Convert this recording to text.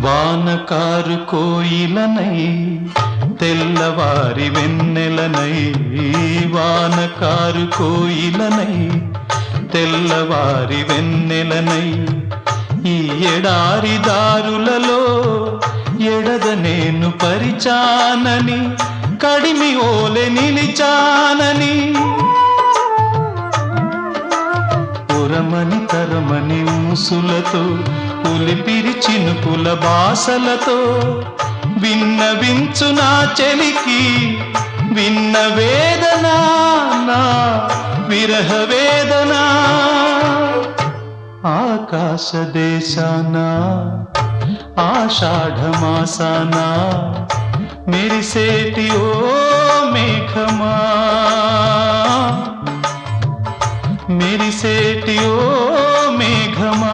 వానకారు కోయిలనై తెల్లవారి వెన్నెలనై, వానకారు కోయిలనై తెల్లవారి వెన్నెలనై, ఈ ఎడారి దారులలో ఎడద నేను పరిచానని, కడిమి ఓలె నిలిచానని, ఉరమని తరమని ఊసులతో ఉలిపిరి చినుకుల బాసలతో విన్నవించు నా చెలికి విన్న వేదన, నా విరహ వేదన. ఆకాశ దేశాన ఆషాఢమాసాన మెరిసేటి ఓ మేఘమా, మెరిసేటి ఓ